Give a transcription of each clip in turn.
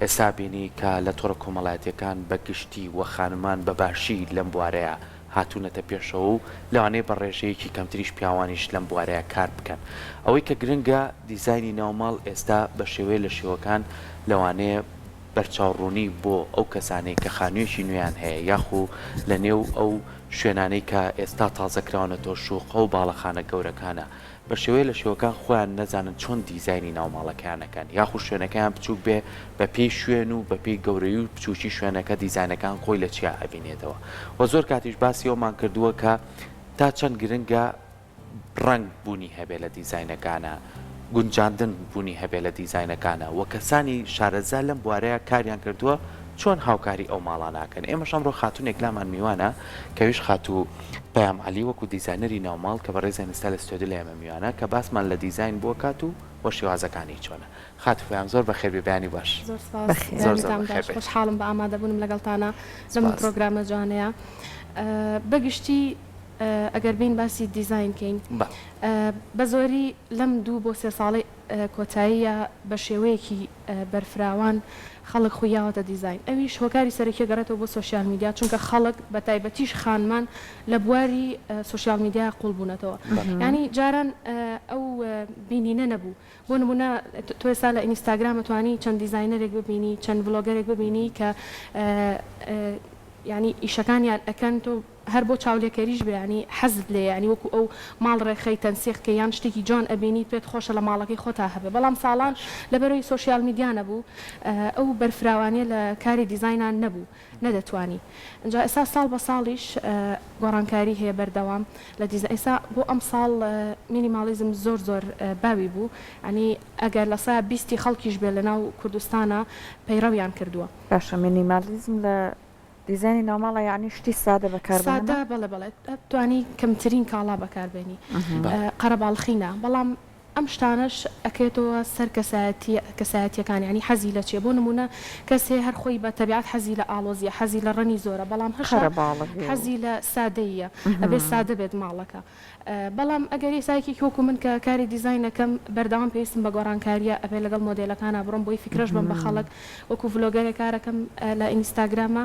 ئێستا بینی کە لە تۆڕە کۆمەڵایەتیەکان بە گشتی و خانمان بەباشی لەم بوارەیە هاتوونەتە پێشەوە و لەوانەیە بە ڕێژەیەکی کەمتریش پیاوانیش لەم بوارەیە کار بکەن. ئەوەی کە گرنگە دیزایانی ناوماڵ ئێستا بە شێوەیە لە شێوەکان لەوانەیە بەرچاوڕوونی بۆ ئەو کەسانەی کە خانوویەکی نوێیان هەیە یاخو لە نێو ئەو شوێنانەی کە ئێستا تازەکراونەتەوە شوقە و باڵەخانە گەورەکانە بە شێوەیە لە شێوەکان خۆیان نەزانن چۆن دیزایانی ناوماڵەکانەکەن یاخو شوێنەکەیان بچووک بێ بە پێی شوێن و بە پێی گەورەی و بچوکی شوێنەکە دیزاینەکان خۆی لە چیا ئەبینێتەوە و زۆر کاتیش باسی ئەومان کردووە کە تا چەند گرنگە ڕنگ بوونی هەبێ لە دیزاینەکانە گونجاندن بوونی هەبێ لە دیزاینەکانە و کەسانی شارەزا لەم بوارەیە کاریان کردووە چۆن هاوکاری ئەو ماڵە ناکەن. ئێمە شەمڕۆ خاتونێک لامان میوانە کەویش خاتوو پەیام عەلی وەکو دیزاینەری ناوماڵ کە بەڕێزە ئێستا لە ستۆدیۆ لە ئێمە میوانە کە باسمان لە دیزاین بۆ کات و بۆ شێوازەکانی چۆنە. خاتوو پەیام زۆر بەخێر بێ بەیانی باش. خۆشحاڵم بە ئامادەبوونم لەگەڵتانە لەم پرۆگرامە جوانەیە. بەگشتی ئەگەر بین باسی دیزاینکەین بە زۆری لەم 2 بۆ 3 ساڵی کۆتاییە بە شێوەیەکی بەرفراوان خەڵک خویاوەتە دیزاین ئەویش هۆکاری سەرەکی گەڕێتەوە بۆ سوۆسیال میدیا چونکە خەڵک بە تایبەتیش خانمان لە بواری سوۆسیال میدیا قوڵ بوونەتەوە ینی جاران ئەو بینینە نەبوو بۆ نمونە تۆ ئێستا لە ئینستاگرام توانی چەند دیزاینەرێک ببینی چەند بلۆگەرێک ببینی کە ینی ئیشەکانیان ئەەکەن تۆ هەر بۆ چاولێکەریش بێنی حەزت لێ ینی وەکو ئەو ماڵ ڕێخەی تەنسیخکە یان شتێکی جوان ئەبینی پێت خۆشە لە ماڵەکەی خۆتا هەبێ بەڵام ساڵان لەبەرەوەی سوۆسیال میدیا نەبوو ئەو بەرفراوانیە لە کاری دیزاینان نەبوو نەدەتوانی اینجا ئێستا ساڵ بە ساڵیش گۆڕانکاری هەیە بەردەوام لە دیزاین ئێستا بۆ ئەم ساڵ مینیمالیزم زۆر باوی بوو ئەنی ئەگەر لە سا 20 خەڵکیش بێ لە ناو کوردستانە پەیڕەویان کردووە. باشە مینیمالیزم لە دیزایانی ناوماڵە یعنی شتی سادە بەکاربێنە سادە بەڵێ توانی کەمترین کاڵا بەکاربێنی قەرەباڵخینە بەڵام ئەم شتانش ئەکێتەوە سەر کەسایەتیەکان ینی حەزی لە چێ بۆ نمونە کەسێ هەر خۆی بە تەبیعەت حەزی لە ئالۆزیە حەزی لە ڕەنی زۆرە بەڵام حەزی لە سادەیە ئەبێ سادە بێت ماڵەکە بەڵام ئەگەر ئێسایەکی وەکو من کە کاری دیزاینەکەم بەردەوام پێویستم بە گۆڕانکاریە ئەبێ لەگەڵ مۆدێلەکانە بڕۆم بۆی فکرەش بم بە خەڵک وەکو ڤلۆگەرێ کارەکەم لە ئینستاگرامە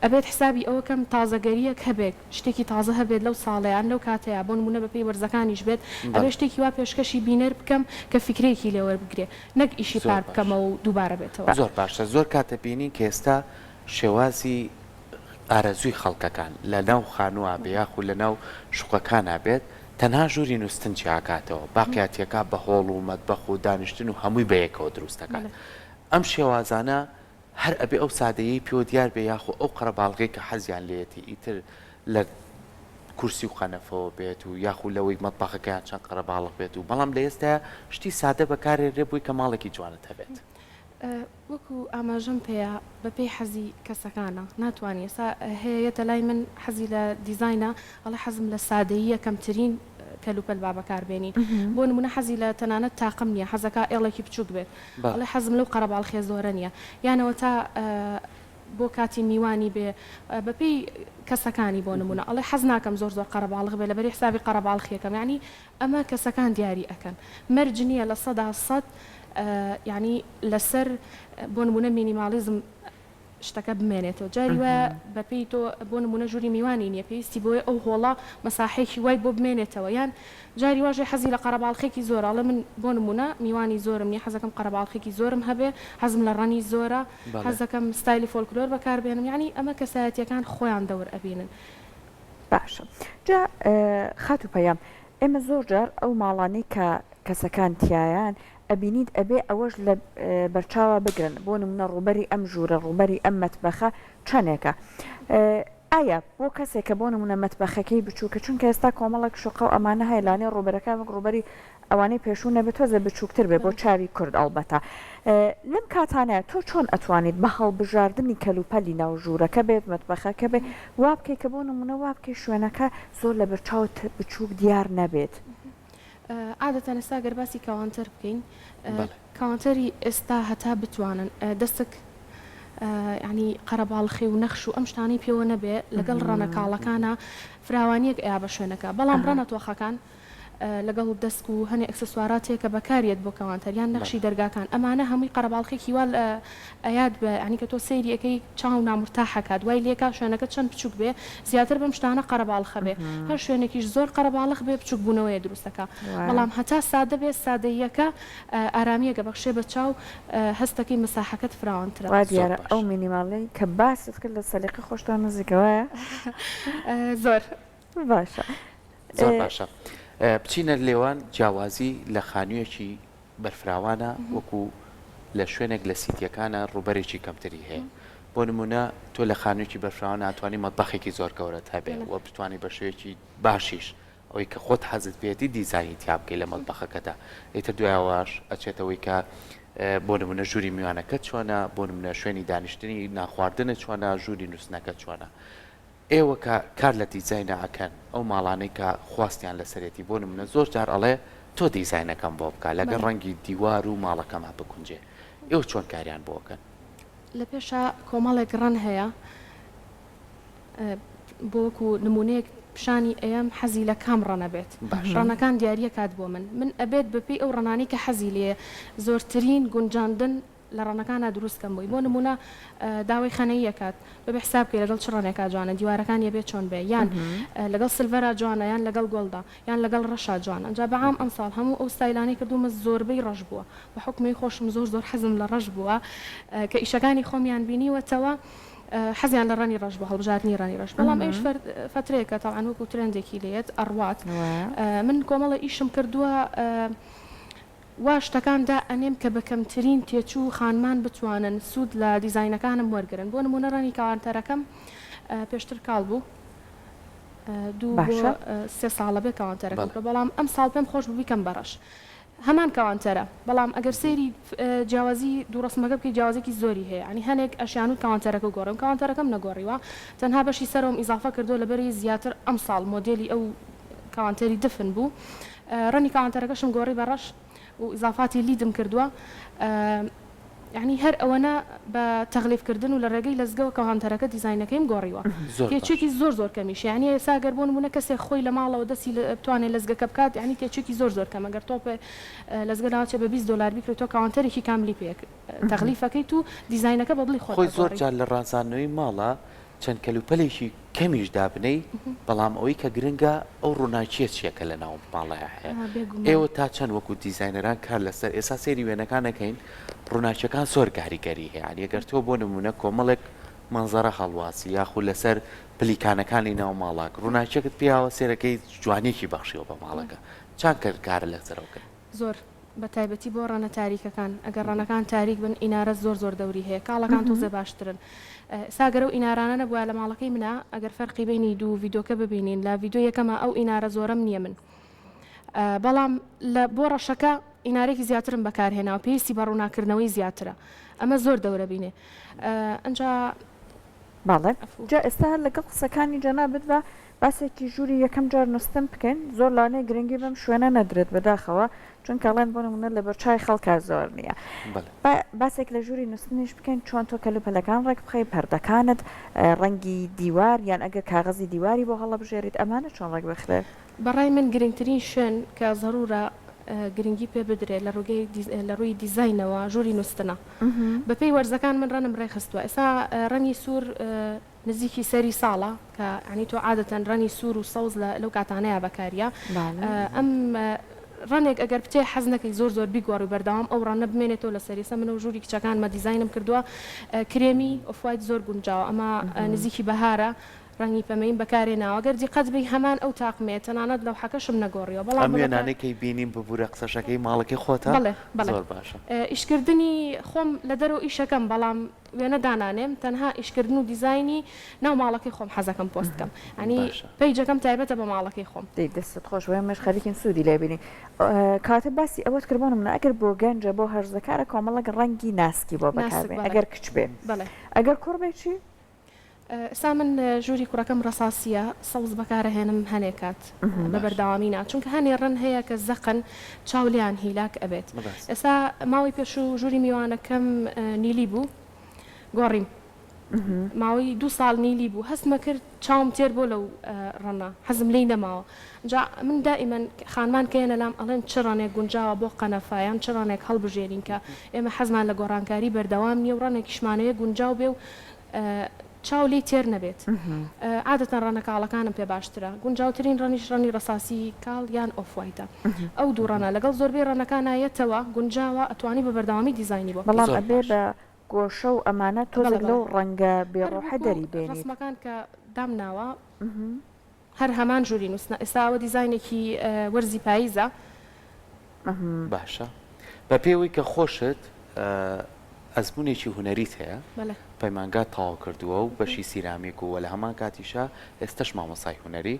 ئەبێت حسابی ئەوەکەم تازەگەریەک هەبێت شتێکی تازە هەبێت لەو ساڵەیان لەو کاتەیە بۆ نمونە بە پێی وەرزەکانیش بێت ئەبێ شتێکی وا پێشکەشی بینەر بکەم کە فکرێکی لێوە بگرێ نەک ئیشی پار بکەمە و دووبارە بێتەوە. زۆر باشە زۆر کاتە بینی کە ئێستا شێوازی ئارەزووی خەڵکەکان لە ناو خانووە بێ یاخو لە ناو شوقەکانە بێت تەنها ژووری نووسن چیاکاتەوە باقیاتیەکە بە هۆڵ و مەتبەخ و دانیشتن و هەمووی بەیەکەوە دروستەکان ئەم شێوازانە هەر ئەبێ ئەو سادەیی پێوە دیار بێ یاخو ئەو قەرەباڵغی کە حەزیان لێتی ئیتر لە کورسی و خەنەفەوە بێت و یاخو لەوەی مەتبەخەکەیان چەند قەرەباڵغ بێت و بەڵام لە ئێستا شتی سادە بەکارێ بووی کە ماڵێکی جوانت هەبێت. وەکو ئاماژەم پێەیە بەپێی حەزی کەسەکانە ناتوانانی ئێستا هەیەتە لای من حەزی لە دیزاینە ئەڵە حەزم لە سادەییە کەمترین کەلوپەل با بەکاربێنی بۆ نمونە حەزی لە تەنانەت تاقم نییە حەزەکە ئێڵێکی بچووک بێت ئەڵێ حەزم لەو قەرەباڵخێ زۆرە نییە یانەوە تا بۆ کاتی میوانی بێ بەپێی کەسەکانی بۆ نمونە ئەڵێ حەز ناکەم زۆر قەرەباڵغ بێ لەبەری حسابی قەرەباڵخیەکەم ینی ئەمە کەسەکان دیاری ئەەکەن مەرج نییە لە 100% ینی لەسەر بۆ نمونە مینیمالیزم شتەکە بمێنێتەوە جاری وە بەپێی تۆ بۆ نمونە ژووری میوانی نییە پێویستی بۆی ئەو هۆڵە مەساحێکی وای بۆ بمێنێتەوە یان جاری واژێ حەزی لە قەرەباڵخێکی زۆرە لە من بۆ نمونە میوانی زۆرم نیە حەزەکەم قەرەباڵخێکی زۆرم هەبێ حەزم لە ڕەنی زۆرە حەزەکەم ستایلی فۆلکلۆر بەکاربێنم ینی ئەمە کەسایەتیەکان خۆیان دەور ئەبینن. باشە جا خاتوو پەیام ئێمە زۆر جار ئەو ماڵانەی کە کەسەکان تایان ئەبینیت ئەبێ ئەوەش لە بەرچاوە بگرن بۆ نمونە ڕوبەری ئەم ژوورە ڕوبەری ئەم مەتبەخە چەندێکە ئایا بۆ کەسێک کە بۆ نمونە مەتبەخەکەی بچووکە چونکە ئێستا کۆمەڵک شوقە و ئەمانە هەیەلانێ ڕوبەرەکە وەک ڕوبەری ئەوانەی پێشوو نەبێت تۆزە بچووکتر بێ بۆ چاوی کورد ئەڵبەتە لەم کاتانەیە تۆ چۆن ئەتوانیت بە هەڵبژاردننی کەلوپەلی ناو ژوورەکە بێت مەتبەخەکە بێ وا بکەی کە بۆ نمونە وا بکەی شوێنەکە زۆر لە بەرچاوت بچووک دیار نەبێت. عادەتەن ئێستا گەر باسی کاوانتەر بکەین کاوانتەری ئێستا هەتا بتوانن دەستک ینی قەرەباڵخی و نەخش و ئەم شتانی پێوە نەبێ لەگەڵ ڕەنە کاڵەکانە فراوانیەک ئەیا بە شوێنەکە بەڵام ڕەنە تۆخەکان لەگەڵ دەست و هەنێ ئەکسسواراتێک کە بەکارێت بۆ کەوانتەریان نەخشی دەرگاکان ئەمانە هەمووی قەرەباڵخێکی وا ئەیاد بە عنی کە تۆ سەیریەکەی چاو نامرتاحەکات دوای لێکا شوێنەکە چەند بچوک بێ زیاتر بەم شتانە قەرەباڵخە بێ هەر شوێنێکیش زۆر قەرەباڵخ بێ بچوک بوونەوەی دروستەکە بەڵام هەتا سادە بێ سادەیەکە ئارامیە گەبەخشێ بە چاو هەستەکەی مساحەکەت فراوانترە دیارە ئەو مینیماڵی کە باست کرد لە سەلیقی خۆشتان نزیکەوەیە زۆر باشە زۆر باشە بچینە لێوان جیاوازی لە خانوویەکی بەرفراوانە وەکو لە شوێنێک لە سیتیەکانە ڕوبەرێکی کەمتری هەیە بۆ نمونە تۆ لە خانوویەکی بەرفراوان ناتوانانی مەتبەخێکی زۆر گەورەت هەبێ و بتوانانی بە شێوەیەکی باشیش ئەوەی کە خۆت حەزت پێێتی دیزانی تیا بکەی لە مەتبەخەکەدا ئیتر دوایەوەش ئەچێتەوەی کە بۆ نمونە ژووری میوانەکەت چۆنە بۆ نمونە شوێنی دانیشتنی ناخواردنە چۆنە ژووری نووسنەکە چۆنە ئێوە کە کار لە دیزاینە ئەکەن ئەو ماڵانەی کە خواستیان لەسەرێتی بۆ نمونە زۆر جار ئەڵێ تۆ دیزاینەکەم بۆ بکە لەگەڵ ڕەنگی دیوار و ماڵەکەما بکونجێ ئێوە چۆن کاریان بۆکەن لە پێشە کۆمەڵێک ڕەن هەیە بۆکو نمونەیەک پیشانی ئەم حەزی لە کام ڕەنە بێت ڕەنەکان دیارە کات بۆ من ئەبێت بەپی ئەو ڕەنانی کە حەزی لێ زۆرترین گونجاندن لە ڕەنەکانە دروستکەم بووی بۆ نمونە داوای خەنەی یەکات بەبێ حسابکەی لەگەڵ چ ڕەنێکا جوانە دیوارەکان یەبێت چۆن بێ یان لەگەڵ سلڤەرا جوانە یان لەگەڵ گۆڵدا یان لەگەڵ ڕەشا جوانە ئەنجا بەعام ئەمساڵ هەموو ئەو ستایلانەی کردومە زۆربەی ڕەش بووە بە حکمی خۆشم زۆر حەزم لە ڕەش بووە کە ئیشەکانی خۆمیان بینیوەتەوە حەزیان لە ڕەنی ڕەش بە هەڵبژاردننی ڕەنی ڕەش بەڵام ئەوش فترەیەکە تاوان وەکو ترندێکی لێت ئەڕوات من کۆمەڵە ئیشم کردووە وا شتەکاندا ئەنێم کە بەکەمترین تێچوو خانمان بتوانن سوود لە دیزاینەکانم وەرگرن بۆ نمونە ڕەنی کاوانتەرەکەم پێشتر کاڵ بوو دوو سێ ساڵە بێ کاوانتەرەکە بەڵام ئەم ساڵ پێم خۆش ببیکەم بەڕەش هەمان کاوانتەرە بەڵام ئەگەر سێری جیاوازی دووڕستمەکە بکەی جیاوازێکی زۆری هەیە ینی هەنێک ئەشیان و کاوانتەرەکە گۆڕم کاوانتەرەکەم نەگۆڕیوە تەنها بەشی سەرەوەم ئیزافە کردو لەبەری زیاتر ئەم ساڵ مۆدلی ئەو کاوانتەری دفن بوو ڕەنی کاوانتەرەکەشم گۆڕی بەڕەش و ئیزافاتی لیدم کردووە یعنی هەر ئەوەنە بە تەغلیفکردن و لە ڕێگەی لەزگەوە کاوانتەرەکە دیزاینەکەیم گۆڕیوە تێچێکی زۆر کەمیش یعنی ئێساگەر بۆ نمونە کەسێک خۆی لە ماڵەوە دەستی بتوانێت لەزگەکە بکات یعنی تێچێکی زۆر کەم ئەگەر تۆ لەزگە لاوچێ بە 20 دلار بیکرێت تۆ کاوانتەرێکی کاملی پێک تەغلیفەکەی تو دیزاینەکە بە بڵی خۆی زۆر جار لە ڕازانەوەی ماڵە چەند کەلوپەلێکی کەمیش دابنەی بەڵام ئەوەی کە گرنگە ئەو ڕووناچیە چیەکە لە ناو ماڵەیە هەیە ئێوە تا چەند وەکو دیزاینەران کار لەسەر ئێستا سێری وێنەکانەکەین ڕووناچەکان زۆر کاریگەری هەیە ئەگەر تۆ بۆ نمونە کۆمەڵێک منزەرە هەڵواسی یاخود لەسەر پلیکانەکانی ناو ماڵاک ڕووناچەکەت پیاوە سێرەکەی جوانێکی بەخشیەوە بە ماڵەکە چند کارە لەسەرەوەکە زۆر بە تایبەتی بۆ ڕەنە تاریکەکان ئەگەر ڕەنەکان تاریک بن ئینارە زۆر دەوری هەیە کاڵەکان تۆزە باشترن ساگەرە و ئینارانە نەبووە لە ماڵەکەی منە ئەگەر فەرقی بینی دوو ڤیدۆکە ببینین لە ڤیدۆ یەکەمە ئەو ئینارە زۆرم نییە من بەڵام لە بۆ ڕەشەکە ئینارێکی زیاترم بەکارهێناوە پێویستی بە ڕووناکردنەوەی زیاترە ئەمە زۆر دەورە بینێ ئەنجا باڵێ جا ئێستا لەگەڵ قسەکانی جەنابەت بە باسێکی ژووری یەکەم جار نووسم بکەین زۆر لانەی گرنگی بەم شوێنە نەدرێت بەداخەوە چون کاڵێن بۆ نمونە لە بەرچای خەڵکار زۆر نییە باسێک لە ژووری نووسنیش بکەین چۆن تۆ کەلوپەلەکان ڕێک بخەی پەردەکانت ڕەنگی دیوار یان ئەگەر کاغەزی دیواری بۆ هەڵە بژێریت ئەمانە چۆن ڕێک بخرێ بەڕای من گرنگترین شوێن کە زەرورە گرنگی پێ بدرێت لە ڕووی دیزاینەوە ژووری نووسنە بەپێی وەرزەکان من ڕەنم ڕێخستووە ئێستا ڕەنی سوور نزیکی سەری ساڵە کە عنی تۆ عادەتەن ڕەنی سوور و سەوز لەو کاتانەیە بەکاریە ئەم ڕەنێک ئەگەر بتێ حەز نەکەی زۆر بیگۆڕی بەردەوام ئەو ڕەنە بمێنێتەوە لە سەریسە منە و ژووری کچەکانمە دیزاینم کردووە کرێمی ئۆفوایت زۆر گونجاوە ئەمە نزیکی بەهارە ڕەنگی پەمەین بەکارێناوە گەر دیقەت بی هەمان ئەو تاقمێت تەنانەت لەو حەکەشم نەگۆڕیەوە بەڵام وێنانەکەی بینیم ببوورە قسەشەکەی ماڵەکەی خۆتە زۆر باشە ئیشکردنی خۆم لە دەرەوە ئیشەکەم بەڵام وێنە دانانێم تەنها ئیشکردن و دیزاینی ناو ماڵەکەی خۆم حەزەکەم پۆستکەم ئەنی پیجەکەم تایبەتە بە ماڵەکەی خۆم دەستت خۆش وێمەش خەریکین سوودی لێبینی کاتە باسی ئەوەت کردبوونم منە ئەگەر بۆ گەنجە بۆ هەرزەکارە کۆمەڵک ڕەنگی ناسکی بۆ بەکاربێ ئەگەر کچ بێ ئەگەر کوڕ بێ چی؟ ئستا من ژووری کوڕەکەم ڕساسیە سەوز بەکارەهێنم هەنێکات بە بەرداوامینا چونکە هەنێ ڕەن هەیە کە زەقن چاولیان هیلاک ئەبێت ئێستا ماوەی پێش و ژووری میوانەکەم نیلی بوو گۆڕیم ماوەی 2 ساڵ نیلی بوو هەستمە کرد چاوم تێر بۆ لەو ڕەنە حەزم لی نەماوە جا من دائیمەن خانمان کێنە لام ئەڵێن چ ڕەنێک گونجاوە بۆ قەنەفایان چ ڕەنێک هەڵبژێرین کە ئێمە حەزمان لە گۆڕانکاری بەردەوام نیە و ڕەنێکیشمانەیە گونجاو بێ و چاو لێ تێر نەبێت عادەتەن ڕەنە کاڵەکانم پێ باشترە گونجاوترین ڕەنیش ڕەنی ڕەساسی کاڵ یان ئۆفوایتە ئەو دوو ڕەنە لەگەڵ زۆربەی ڕەنەکانایەتەوە گونجاوە ئەتوانی بە بەردەوامی دیزاینی بۆ بەڵام ئەبێ بە گۆشە و ئەمانە تۆزێک لەو ڕەنگە بێڕۆحە دەری بێنیت ڕسمەکان کە دامناوە هەر هەمان ژووری نووسنە ئێستاوە دیزاینێکی وەرزی پاییزە باشە بە پێوەی کە خۆشت ئەزمونێکی هوەریت هەیە پەیمانگا تاوا کردووە و بەشی سیرامیک و لە هەمان کاتیشە ئێستش مامۆسای هوەری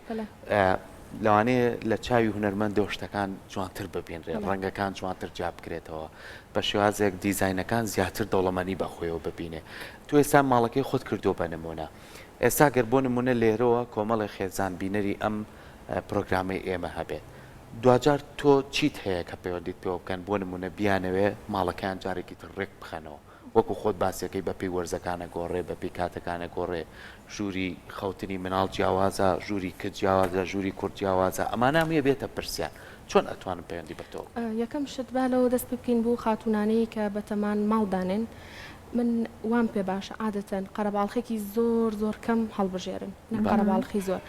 لەوانەیە لە چاوی هوەرمەند دۆشتەکان جوانتر ببینرێ ڕەنگەکان جوانتر جاب بکرێتەوە بە شێوازێک دیزاینەکان زیاتر دەوڵەمەنی بەخۆیەوە ببینێ تو ئێستا ماڵەکەی خۆت کردو بە نمونە ئێستا گەر بۆ نمونە لێرەوە کۆمەڵی خێزان بینەری ئەم پرۆگرامی ئێمە هەبێت دوجار تۆ چیت هەیە کە پەیوەندیت پێوە بکەن بۆ نمونە بیانەوێ ماڵەکان جارێکی تر ڕێک بخەنەوە وەکو خۆت باسیەکەی بەپی وەرزەکانە گۆڕێ بەپی کاتەکانە گۆڕێ ژووری خەوتنی مناڵ جیاوازە ژووری کرد جیاوازە ژووری کورد جیاوازە ئەمانە هەموویە بێتە پرسیان چۆن ئەتوانم پەیوەندی بە تۆ یەکەم شت با لەوە دەست پێ بکەین بۆ خاتونانەی کە بەتەمان ماڵدانێن من وام پێ باشە عادەتەن قەرەباڵخێکی زۆر کەم هەڵبژێرن قەرەباڵخی زۆر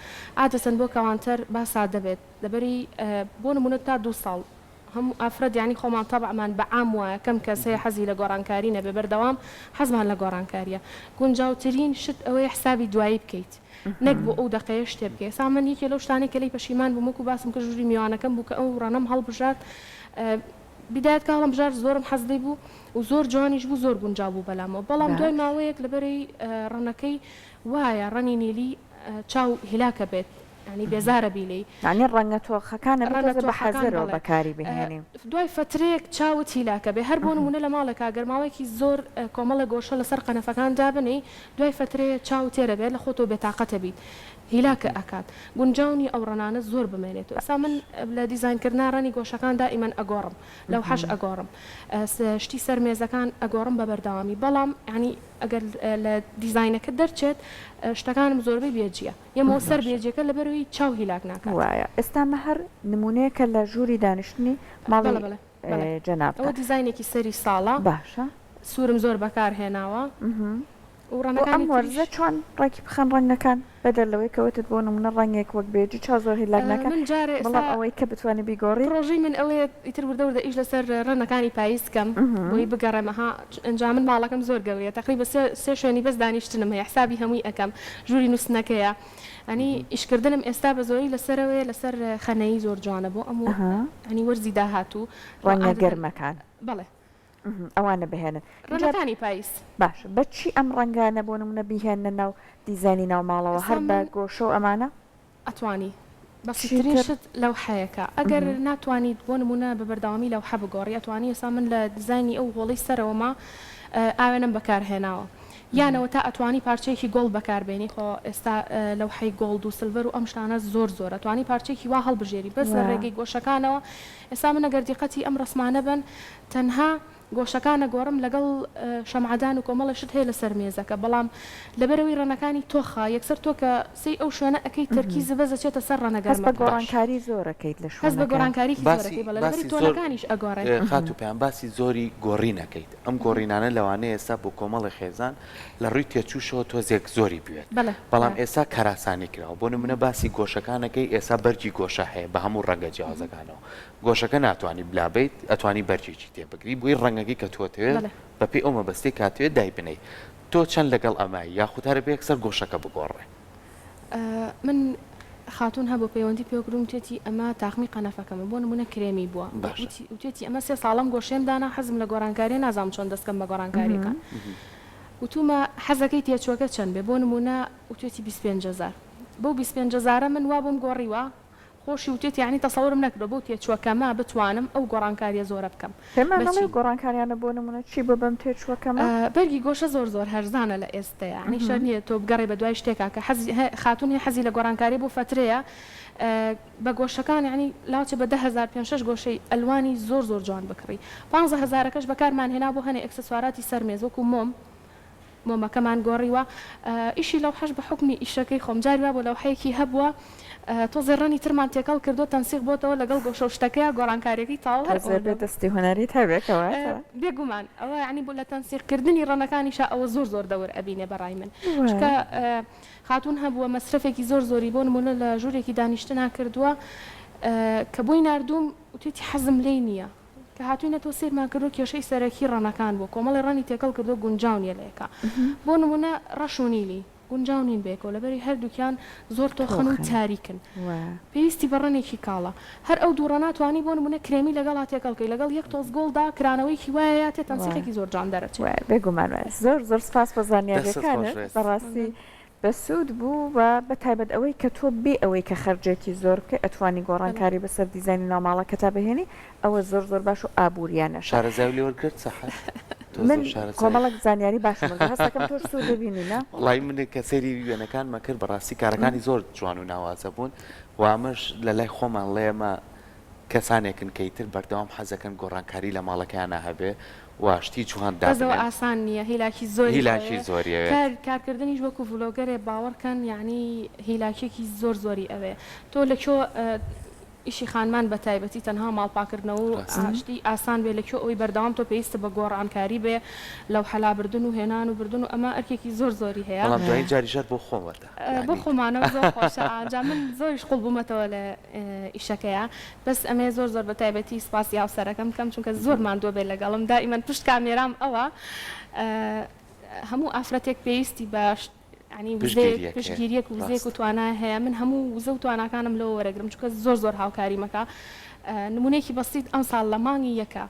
عادەتەن بۆ کەوانتر باسا دەبێت لەبەری بۆ نمونە تا 2 ساڵ هەموو ئافرەد ینی خۆمان تەبعمان بە عام وایە کەم کەسەیە حەزی لە گۆڕانکاری نەبێ بەردەوام حەزمان لە گۆڕانکاریە گونجاوترین شت ئەوەیە حسابی دوایی بکەیت نەک بۆ ئەو دقەیە شتێ بکەیت سا من یەکێ لەو شتانەی کە لی پەشیمان بووم وەکو باسم کە ژووری میوانەکەم بوو کە ئەو ڕەنەم هەڵبژات بدایەت کاڵم بژار زۆرم حەزدەی بوو و زۆر جوانیش بوو زۆر گونجاو بوو بەلامەوە بەڵام دوای ماوەیەک لەبەرەی ڕەنەکەی وایە ڕەنی نیلی چاو هیلاکە بێت ینی بێزارە بیلی ینی ڕەنگە تۆخەکانە بە حەزەرەوە بەکاری بهێنیم دوای فترەیەک چاوت هیلاکە بێ هەر بۆ نمونە لە ماڵێکا گەرماوەیەکی زۆر کۆمەڵە گۆشە لەسەر قەنەفەکان دابنی دوای فترەیە چاو تێرە بێت لە خۆتۆ بێتاقەتە بیت هیلاکە ئەکات گونجاونی ئەو ڕەنانە زۆر بمێنێتەوە ئەسا من لە دیزاینکردنا ڕەنی گۆشەکان دائیمەن ئەگۆڕم لەو حەش ئەگۆڕم شتی سەر مێزەکان ئەگۆڕم بە بەردەوامی بەڵام ینی ئەگەر لە دیزاینەکە دەرچێت شتەکانم زۆربەی بێجیە یەمەوە سەر بێجیەکە لەبەروی چاو هیلاک ناکات وایە ئێستامە هەر نمونەیەکە لە ژووری دانیشتنی ماڵی جەناب ئەوە دیزاینێکی سەری ساڵە باشە سوورم زۆر بەکار هێناوە ئەم وەرزە چۆن ڕێکی بخەن ڕەنگەکان بەدەلەوەی کەوتت بۆ نمونە ڕەنگێک وەک بێجی چا زۆر هیلاک نەکەن بەڵام ئەوەی کە بتوانێت بیگۆڕی ڕۆژی من ئەوەیە ئیتر وردەوردە ئیش لەسەر ڕەنەکانی پاییز بکەم بۆی بگەڕێمەها ئەنجام من ماڵەکەم زۆر گەورەیە تقریبا سێ شوێنی بەس دانیشتنم هەیە حسابی هەمووی ئەەکەم ژووری نووسنەکەیە ئەنی ئیشکردنم ئێستا بە زۆری لەسەرەوەی لەسەر خەنەی زۆر جوانە بۆ ئەموو ئەنی وەرزی داهاتوو ڕەنگە گەرمەکان بەڵێ ئەوانە بهێنن ڕەنەکانی پاییز باش بەچی ئەم ڕەنگانە بۆ نمونە بیهێنە ناو دیزانی ناو ماڵەوە هەر بە گۆشە و ئەمانە ئەتوانی بەسیترین شت لەو حەیەکە ئەگەر ناتوانیت بۆ نمونە بە بەردەوامی لەو حە بگۆڕی ئەتوانی ئێستا من لە دیزانی ئەو هۆڵی سەرەوەما ئاوێنم بەکارهێناوە یانەوە تا ئەتوانی پارچەیەکی گۆڵ بەکاربێنی خۆ ئێستا لەو حەی گۆڵد و سلڤەر و ئەم شتانە زۆر ئەتوانی پارچێکی وا هەڵبژێری بەس لە ڕێگەی گۆشەکانەوە ئێستا منە گەردیقەتی ئەم ڕسمانە بن تەنها گۆشەکانە گۆڕم لەگەڵ شەمعدان و کۆمەڵە شت هەیە لەسەر مێزەکە بەڵام لەبەرەوەی ڕەنەکانی تۆخە یەکسەر تۆ کە سی ئەو شوێنە ئەەکەی تەرکیز بەزەچێتە سەر ڕەنەگەر بە گۆڕانکاری زۆرەکەیت لە هەست بە گۆڕانکاری زۆرەکەی بەڵێ تۆنەکانیش ئەگۆڕێت خات و پێیان باسی زۆری گۆڕی نەکەیت ئەم گۆڕینانە لەوانەیە ئێستا بۆ کۆمەڵی خێزان لە ڕووی تێچووشەوە تۆزێک زۆری بوێت بەڵام ئێستا کەراسانی کراوە بۆ نمونە باسی گۆشەکانەکەی ئێستا بەرجی گۆشە هەیە بە هەموو ڕەنگە جیازەکانەوە گۆشەکە ناتوانانی بلابیت ئەتوانی بەرجێکی تێبگری بۆی ڕەنگەکەی کە تۆتەوێت بەپی ئەو مەبەستی کاتوێت دای بنەی تۆ چەند لەگەڵ ئەمای یاخود هەرە بە یەکسەر گۆشەکە بگۆڕێ من خاتون هەبوو پەیوەندی پێوەگرم توێتی ئەمە تاخمی قەنەفەکەمە بۆ نمونە کرێمی بووە وتێتی ئەمە 3 ساڵم گۆشێم دانا حەزم لە گۆڕانکاری نازام چۆن دەستکەم بە گۆڕانکاریەکان وتومە حەزەکەی تێچووەکە چەند بێ بۆ نمونە وتێتی 25,000 بۆ 25,000 من وا بۆم گۆڕیوە خۆشی وتێت یعنی تەسەورم نەکرێت بۆ تێچووەکەمە بتوانم ئەو گۆڕانکاریە زۆرە بکەم گۆڕانکاریانە بۆ نمونە چی بۆ بەم تێچووەکەمە بەرگی گۆشە زۆر هەرزانە لە ئێستا ینی شەر نییە تۆ بگەڕێ بە دوای شتێکا کە خاتونی حەزی لە گۆڕانکاری بۆ فترەیە بە گۆشەکان ینی لاوچە بە 10,000 5 گۆشەی ئەلوانی زۆر جوان بکڕی 15,000کەش بەکارمان هێنا بۆ هەنێ ئەکسسواراتی سەرمێز وەکو مۆم مۆمەکەمان گۆڕیوە ئیشی لەو حەش بە حکمی ئیشەکەی خۆم جاریوا بۆ لەو حەیەکی هەبووە تۆزێ ڕەنی ترمان تێکەڵ کردو تەنسیق بۆتەوە لەگەڵ گۆشە شتەکەیە گۆڕانکاریەکەی تاڵ دەستی هوەری هەبێتەوە بێگومان ئەوە ینی بۆ لە تەنسیقکردنی ڕەنەکانیشە ئەوە زۆر دەور ئەبینێ بەڕای من چکە خاتون هەبووە مەسرفێکی زۆری بۆ نمونە لە ژوورێکی دانیشتنا کردووە کە بۆی نردوم وتێتی حەزم لێی نییە کە هاتوینە تۆ سێرمان کردو کێشەی سەرەکی ڕەنەکان بوو کۆمەڵی ڕەنی تێکەڵ کردو گونجاونیە لەیەکە بۆ نمونە ڕەشونیلی گونجاونین بێکەوە لەبەری هەردووکیان زۆر تۆخن و تاریکن پێویستی بە ڕەنێکی کاڵە هەر ئەو دووڕە ناتوانانی بۆ نمونە کرێمی لەگەڵ تێکەڵکەی لەگەڵ یەک تۆز گۆڵدا کرانەوەیکی وایە تێ تەنسیقێکی زۆر جان دەرەچێت بێگومان زۆر سپاس بە زانیاریەکانت بەڕاستی بەسوود بوو و بە تایبەت ئەوەی کە تۆ بێ ئەوەی کە خەرجێکی زۆر بکە ئەتوانی گۆڕانکاری بەسەر دیزایانی ناوماڵە کە تا بهێنی ئەوە زۆر باش و ئابوووریانە شارەزای لێوەرگرت سەحەت من کۆمەڵک زانیاری باشم هەستەکەم تۆ سوود دەبینی نا وڵای من کە سەیری وێنەکانمە کرد بەڕاستی کارەکانی زۆر جوان و ناوازە بوون و ئەمەش لە لای خۆمان لێمە کەسانێکن کەیتر بەردەوام حەزەکەن گۆڕانکاری لە ماڵەکەیانە هەبێ واشتی جوان دازەوە ئاسان نییە هیلاکی هیلاکی زۆریە کارکردنیش وەکو ڤلۆگەرێ باوەڕکەن یعنی هیلاکێکی زۆری ئەوێ تۆ لەکۆ ئیشی خانمان بە تایبەتی تەنها ماڵپاکردنەوە و ئاشتی ئاسان بێ لەکۆ ئەوی بەردەوام تۆ پێویستە بە گۆڕانکاری بێ لەو حەلابردن و هێنان و بردن و ئەمە ئەرکێکی زۆری هەیە بەڵام دوای جاریشات بۆ خۆمەوە بۆ خۆمانەوە زۆر خۆشە ئاجا من زۆریش قوڵ بوومەتەوە لە ئیشەکەیە بەس ئەمێ زۆر بە تایبەتی سپاسی هاوسەرەکەم بکەم چونکە زۆرمان دۆ بێ لەگەڵم دائیمەن پشت کامێرام ئەوە هەموو ئافرەتێک پێویستی باش ینی پشتگیریەک و وزەیەک و توانای هەیە من هەموو وزە و تواناکانم لەوە وەرەگرم چونکە زۆر هاوکاری مەکە نمونەیەکی بەسیط ئەم ساڵ لە مانگی یەکە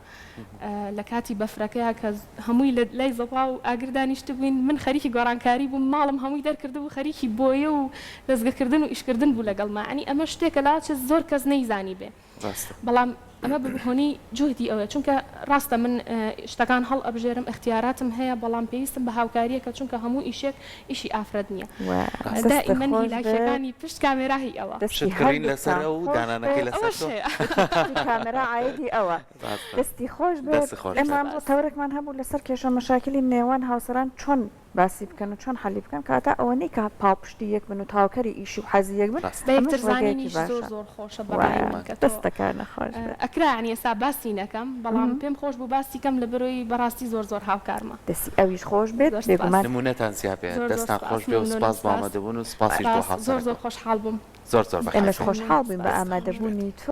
لە کاتی بەفرەکەیە کە هەمووی لای زەپا و ئاگردانیشت بووین من خەریکی گۆڕانکاری بووم ماڵم هەمووی دەرکرد و خەریکی بۆیە و دەستگەکردن و ئیشکردن بوو لەگەڵما ینی ئەمە شتێکە لاچە زۆر کەس نەیزانی بێ بەڵام ئەمە بهۆنی جوهدی ئەوە چونکە ڕاستە من شتەکان هەڵ ئەبژێرم اختیاراتم هەیە بەڵام پێویستم بە هاوکاریەکە چونکە هەموو ئیشێک ئیشی ئافرەت نییە دائیمەن هیلاکیەکانی پشت کامێراهی ئەوە شتکردین لەسەر ئەو دانانەکەی لەسەر کامێرا عایدی ئەوە دەستی خۆش بێت ئەمان بۆ تەورێکمان هەبوو لەسەر کێشە مەشاکلی نێوان هاوسەران چۆن باسی بکەن و چۆن حەلی بکەن کاتا ئەوە نەی کە پاڵپشتی یەک بن و تاوکەری ئیشی و حەزی یەک بن بەیەکترزانینیش زۆر خۆشە دەستەکار نەخۆش ئەکرانی ئێستا باسی نەکەم بەڵام پێم خۆش بوو باسی کەم لە بەرۆی بەڕاستی زۆر هاوکارمە دەستی ئەویش خۆش بێت بێگومان نمونەتان زیابێ دەستان خۆش بێ و سپاس بۆ ئامادەبوون و سپاسیش بۆ هاوسەر زۆر خۆشحاڵ بووم زۆر ئێمەش خۆشحاڵ بووین بە ئامادەبوونی تۆ